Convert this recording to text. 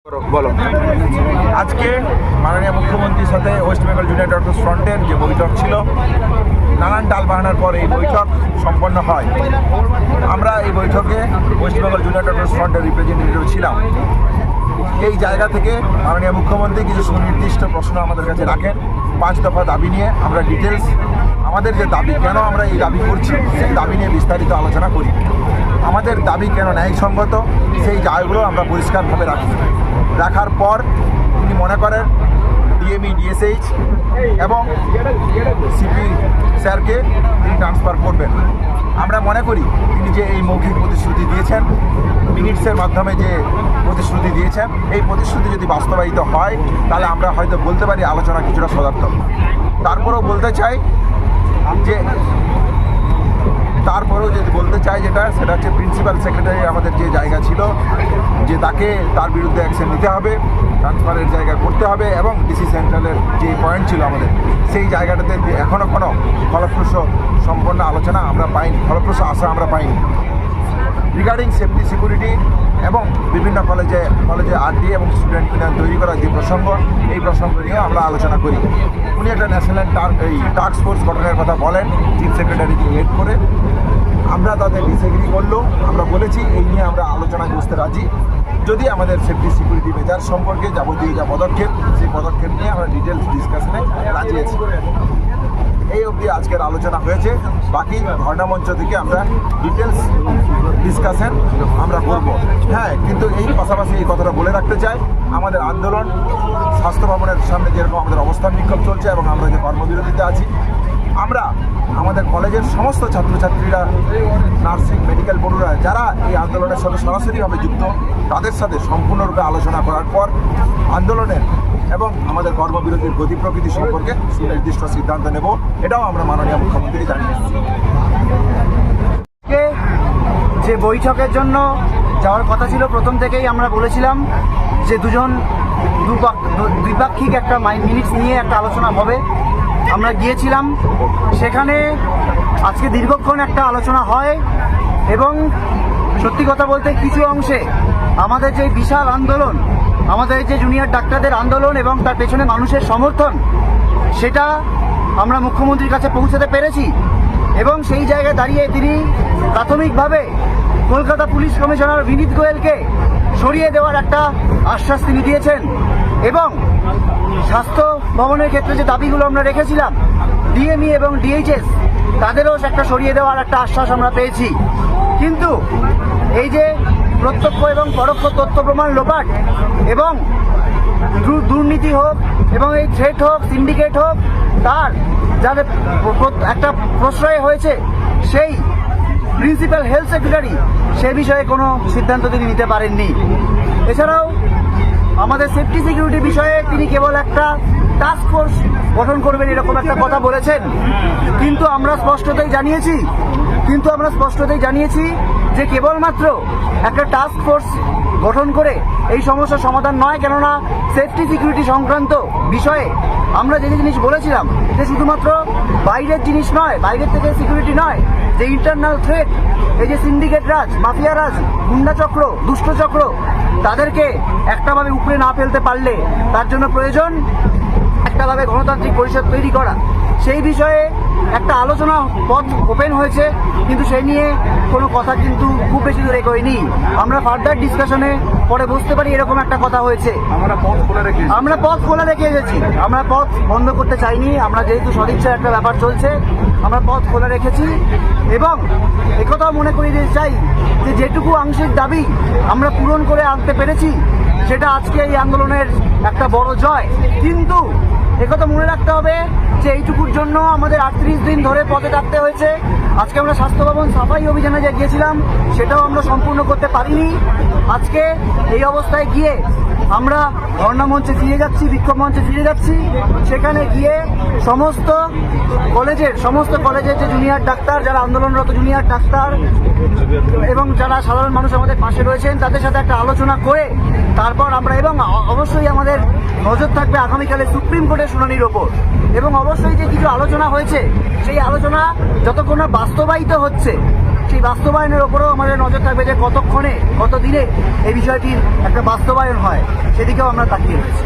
বলো। আজকে মাননীয় মুখ্যমন্ত্রীর সাথে ওয়েস্ট বেঙ্গল জুনিয়র ডক্টরস ফ্রন্টের যে বৈঠক ছিল, নানান টালবাহানার পর এই বৈঠক সম্পন্ন হয়। আমরা এই বৈঠকে ওয়েস্ট বেঙ্গল জুনিয়র ডক্টরস ফ্রন্টের রিপ্রেজেন্টেটিভ ছিলাম। এই জায়গা থেকে মাননীয় মুখ্যমন্ত্রী কিছু সুনির্দিষ্ট প্রশ্ন আমাদের কাছে রাখেন। 5 দফা দাবি নিয়ে আমরা ডিটেলস, আমাদের যে দাবি, কেন আমরা এই দাবি করছি সেই দাবি নিয়ে বিস্তারিত আলোচনা করি। আমাদের দাবি কেন ন্যায়সঙ্গত সেই জায়গাগুলো আমরা পরিষ্কারভাবে রাখার পর তিনি মনে করেন ডিএমই, ডিএসএইচ এবং সিপি স্যারকে তিনি ট্রান্সফার করবেন। আমরা মনে করি তিনি যে এই মৌখিক প্রতিশ্রুতি দিয়েছেন, মিনিটসের মাধ্যমে যে প্রতিশ্রুতি দিয়েছেন, এই প্রতিশ্রুতি যদি বাস্তবায়িত হয় তাহলে আমরা হয়তো বলতে পারি আলোচনা কিছুটা সদার্থক। তারপরেও বলতে চাই সেটা হচ্ছে প্রিন্সিপাল সেক্রেটারি আমাদের যে জায়গা ছিল, যে তার বিরুদ্ধে অ্যাকশন নিতে হবে, ট্রান্সফারের জায়গা করতে হবে, এবং ডিসি সেন্ট্রালের যে পয়েন্ট ছিল আমাদের, সেই জায়গাটাতে এখনও কোনো ফলপ্রসূ সম্পন্ন আলোচনা আমরা পাইনি, ফলপ্রসূ আশা আমরা পাইনি। রিগার্ডিং সেফটি সিকিউরিটি এবং বিভিন্ন কলেজে আরডি এবং স্টুডেন্ট ইউনিয়ন তৈরি করার যে প্রসঙ্গ, এই প্রসঙ্গ নিয়েও আমরা আলোচনা করি। উনি একটা ন্যাশনাল টাস্ক ফোর্স গঠনের কথা বলেন চিফ সেক্রেটারিকে হেড করে। আমরা তাদের ডিসএগ্রি করলেও আমরা বলেছি এই নিয়ে আমরা আলোচনায় বসতে রাজি, যদি আমাদের সেফটি সিকিউরিটি মেজার সম্পর্কে যাবতীয় যা পদক্ষেপ, সেই পদক্ষেপ নিয়ে আমরা ডিটেলস ডিসকাশনে রাজি আছি। এই অবধি আজকের আলোচনা হয়েছে। বাকি ধর্ণামঞ্চ থেকে আমরা ডিটেলস ডিসকাশন আমরা করব। হ্যাঁ, কিন্তু এই পাশাপাশি এই কথাটা বলে রাখতে চাই, আমাদের আন্দোলন স্বাস্থ্য ভবনের সামনে যেরকম আমাদের অবস্থান বিক্ষোভ চলছে এবং আমরা যে কর্মবিরতিতে আছি, আমরা আমাদের কলেজের সমস্ত ছাত্রছাত্রীরা, নার্সিং, মেডিকেল পড়ুরা যারা এই আন্দোলনের সাথে সরাসরিভাবে যুক্ত, তাদের সাথে সম্পূর্ণরূপে আলোচনা করার পর আন্দোলনের এবং আমাদের কর্মবিরতির গতি প্রকৃতি সম্পর্কে সুনির্দিষ্ট সিদ্ধান্ত নেব। এটাও আমরা মাননীয় মুখ্যমন্ত্রীকে জানিয়েছি। যে বৈঠকের জন্য যাওয়ার কথা ছিল, প্রথম থেকেই আমরা বলেছিলাম যে দ্বিপাক্ষিক একটা মিনিটস নিয়ে একটা আলোচনা হবে। আমরা গিয়েছিলাম সেখানে, আজকে দীর্ঘক্ষণ একটা আলোচনা হয় এবং সত্যি কথা বলতে কিছু অংশে আমাদের যে বিশাল আন্দোলন, আমাদের যে জুনিয়র ডাক্তারদের আন্দোলন এবং তার পেছনে মানুষের সমর্থন, সেটা আমরা মুখ্যমন্ত্রীর কাছে পৌঁছাতে পেরেছি। এবং সেই জায়গায় দাঁড়িয়ে তিনি প্রাথমিকভাবে কলকাতা পুলিশ কমিশনার বিনীত গোয়েলকে সরিয়ে দেওয়ার একটা আশ্বাস তিনি দিয়েছেন। এবং স্বাস্থ্য ভবনের ক্ষেত্রে যে দাবিগুলো আমরা রেখেছিলাম, ডিএমই এবং ডিএইচএস, তাদেরও একটা সরিয়ে দেওয়ার একটা আশ্বাস আমরা পেয়েছি। কিন্তু এই যে প্রত্যক্ষ এবং পরোক্ষ তথ্য প্রমাণ লোপাট এবং দুর্নীতি হোক এবং এই থ্রেট হোক, সিন্ডিকেট হোক, তার যাদের একটা প্রশ্রয় হয়েছে সেই প্রিন্সিপাল হেলথ সেক্রেটারি, সে বিষয়ে কোনো সিদ্ধান্ত তিনি নিতে পারেননি। এছাড়াও আমাদের সেফটি সিকিউরিটি বিষয়ে তিনি কেবল একটা টাস্ক ফোর্স গঠন করবেন এরকম একটা কথা বলেছেন। কিন্তু আমরা স্পষ্টতই জানিয়েছি যে কেবলমাত্র একটা টাস্ক ফোর্স গঠন করে এই সমস্যার সমাধান নয়। কেননা সেফটি সিকিউরিটি সংক্রান্ত বিষয়ে আমরা যে জিনিস বলেছিলাম যে শুধুমাত্র বাইরের জিনিস নয়, বাইরের থেকে সিকিউরিটি নয়, যে ইন্টারনাল থ্রেট, এই যে সিন্ডিকেট রাজ, মাফিয়া রাজ, গুন্ডা চক্র, দুষ্ট চক্র, তাদেরকে একটাভাবে উপরে না ফেলতে পারলে তার জন্য প্রয়োজন একটাভাবে গণতান্ত্রিক পরিষদ তৈরি করা। সেই বিষয়ে একটা আলোচনা পথ ওপেন হয়েছে, কিন্তু সেই নিয়ে কোনো কথা কিন্তু খুব বেশি দূরে এগোয়নি। আমরা ফার্দার ডিসকাশনে পরে বুঝতে পারি এরকম একটা কথা হয়েছে। আমরা পথ খোলা রেখে এসেছি, আমরা পথ বন্ধ করতে চাইনি। আমরা যেহেতু সদিচ্ছার একটা ব্যাপার চলছে, আমরা পথ খোলা রেখেছি। এবং একথাও মনে করি যে চাই যে যেটুকু আংশিক দাবি আমরা পূরণ করে আনতে পেরেছি, সেটা আজকে এই আন্দোলনের একটা বড় জয়। কিন্তু একথা মনে রাখতে হবে যে এইটুকুর জন্য আমাদের 38 দিন ধরে পথে থাকতে হয়েছে। আজকে আমরা স্বাস্থ্য ভবন সাফাই অভিযানে যে গিয়েছিলাম, সেটাও আমরা সম্পূর্ণ করতে পারিনি। আজকে এই অবস্থায় গিয়ে আমরা ধর্ণা মঞ্চে ফিরে যাচ্ছি, বিক্ষোভ মঞ্চে ফিরে যাচ্ছি। সেখানে গিয়ে সমস্ত কলেজের যে জুনিয়র ডাক্তার, যারা আন্দোলনরত জুনিয়র ডাক্তার এবং যারা সাধারণ মানুষ আমাদের পাশে রয়েছেন, তাদের সাথে একটা আলোচনা করে তারপর আমরা, এবং অবশ্যই আমাদের নজর থাকবে আগামীকালে সুপ্রিম কোর্টের শুনানির ওপর। এবং অবশ্যই যে কিছু আলোচনা হয়েছে, সেই আলোচনা যতক্ষণ না বাস্তবায়িত হচ্ছে, সেই বাস্তবায়নের ওপরেও আমাদের নজর থাকবে যে কতক্ষণে কত দিনে এই বিষয়টির একটা বাস্তবায়ন হয়, সেদিকেও আমরা তাকিয়ে রয়েছি।